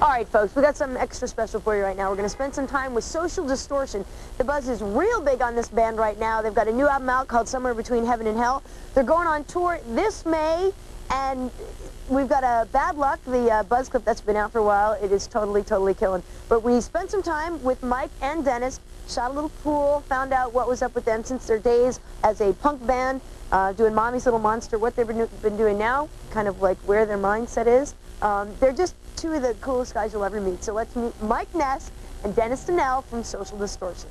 All right, folks, we got something extra special for you right now. We're going to spend some time with Social Distortion. The buzz is real big on this band right now. They've got a new album out called Somewhere Between Heaven and Hell. They're going on tour this May, and we've got a Bad Luck, the buzz clip that's been out for a while. It is totally killing. But we spent some time with Mike and Dennis, shot a little pool, found out what was up with them since their days as a punk band, doing Mommy's Little Monster, what they've been doing now, kind of like where their mindset is. They're just two of the coolest guys you'll ever meet. So let's meet Mike Ness and Dennis Danell from Social Distortion.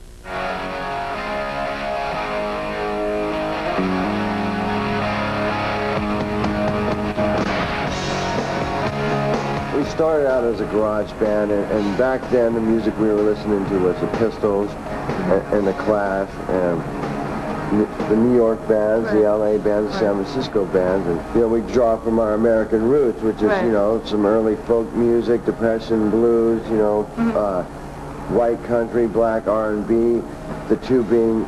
We started out as a garage band, and back then the music we were listening to was the Pistols and the Clash and the New York bands, the LA bands, the San Francisco bands, and you know, we draw from our American roots, which is you know, some early folk music, Depression, blues, you know, white country, black R&B, the two being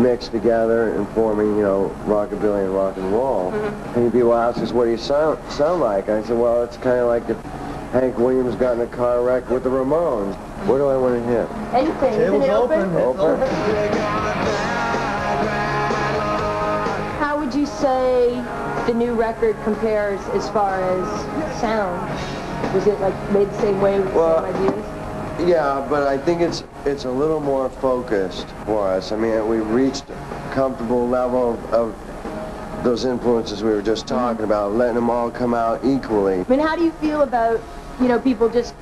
mixed together and forming, you know, rockabilly and rock and roll. And people ask us, what do you sound like? And I said, well, it's kind of like if Hank Williams got in a car wreck with the Ramones. What do I want to hit? Anything. Isn't it open? How would you say the new record compares as far as sound? Was it like made the same way with the same ideas? Yeah, but I think it's a little more focused for us. I mean, we reached a comfortable level of those influences we were just talking about, letting them all come out equally. I mean, how do you feel about, you know, people just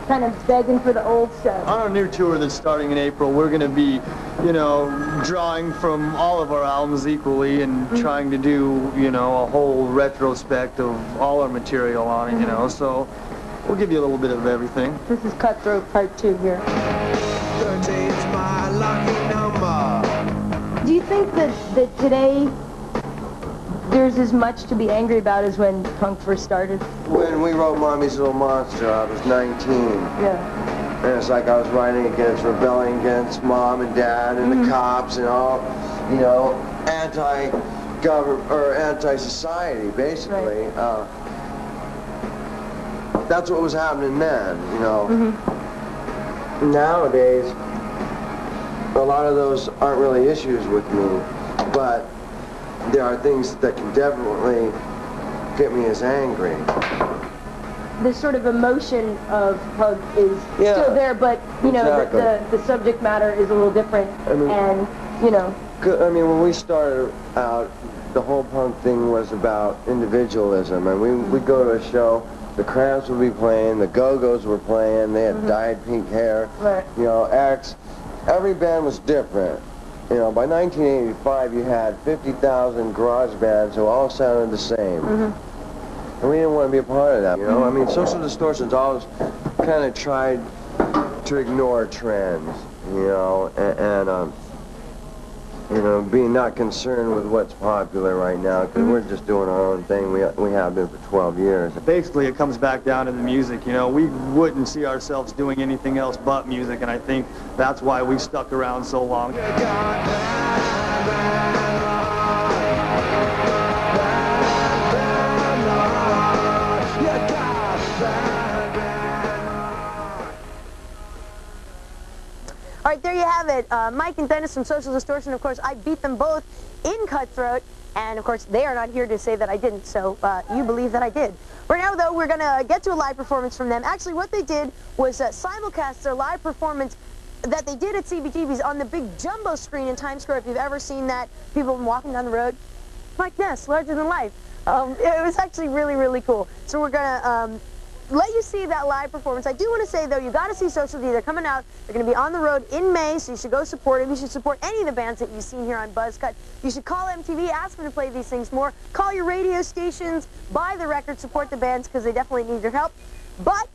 kind of begging for the old stuff? On our new tour that's starting in April, we're going to be, you know, drawing from all of our albums equally and trying to do, you know, a whole retrospect of all our material on it, you know, so we'll give you a little bit of everything. This is Cutthroat Part 2 here. 13's my lucky number. Do you think that today there's as much to be angry about as when punk first started? When we wrote Mommy's Little Monster, I was 19. Yeah. And it's like I was writing against, rebelling against mom and dad and the cops and all, you know, anti-government or anti-society, basically. Right. That's what was happening then, you know. Nowadays, a lot of those aren't really issues with me, but there are things that can definitely get me as angry. The sort of emotion of punk is still there, but, you know, the subject matter is a little different, I mean, and, you know. I mean, when we started out, the whole punk thing was about individualism, and we'd go to a show, the Cramps would be playing, the Go-Go's were playing, they had dyed pink hair, you know, X. Every band was different. You know, by 1985, you had 50,000 garage bands who all sounded the same. And we didn't want to be a part of that, you know? I mean, Social Distortion's always kind of tried to ignore trends, you know, and you know, being not concerned with what's popular right now, because we're just doing our own thing. We have been for 12 years. Basically, it comes back down to the music, you know. We wouldn't see ourselves doing anything else but music, and I think that's why we stuck around so long. All right, there you have it. Mike and Dennis from Social Distortion. Of course, I beat them both in Cutthroat, and of course, they are not here to say that I didn't, so you believe that I did. Right now, though, we're going to get to a live performance from them. Actually, what they did was simulcast their live performance that they did at CBGB's on the big jumbo screen in Times Square. If you've ever seen that, people walking down the road. Mike Ness, larger than life. It was actually really cool. So we're going to let you see that live performance. I do want to say, though, you got to see Social D. They're coming out. They're going to be on the road in May, so you should go support them. You should support any of the bands that you've seen here on Buzzcut. You should call MTV, ask them to play these things more. Call your radio stations, buy the record, support the bands, because they definitely need your help. But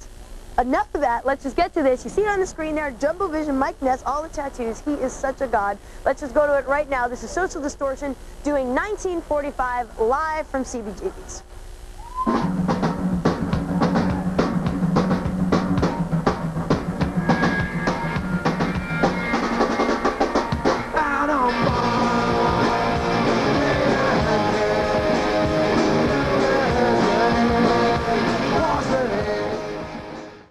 enough of that. Let's just get to this. You see it on the screen there, Jumbo Vision, Mike Ness, all the tattoos. He is such a god. Let's just go to it right now. This is Social Distortion doing 1945 live from CBGB's.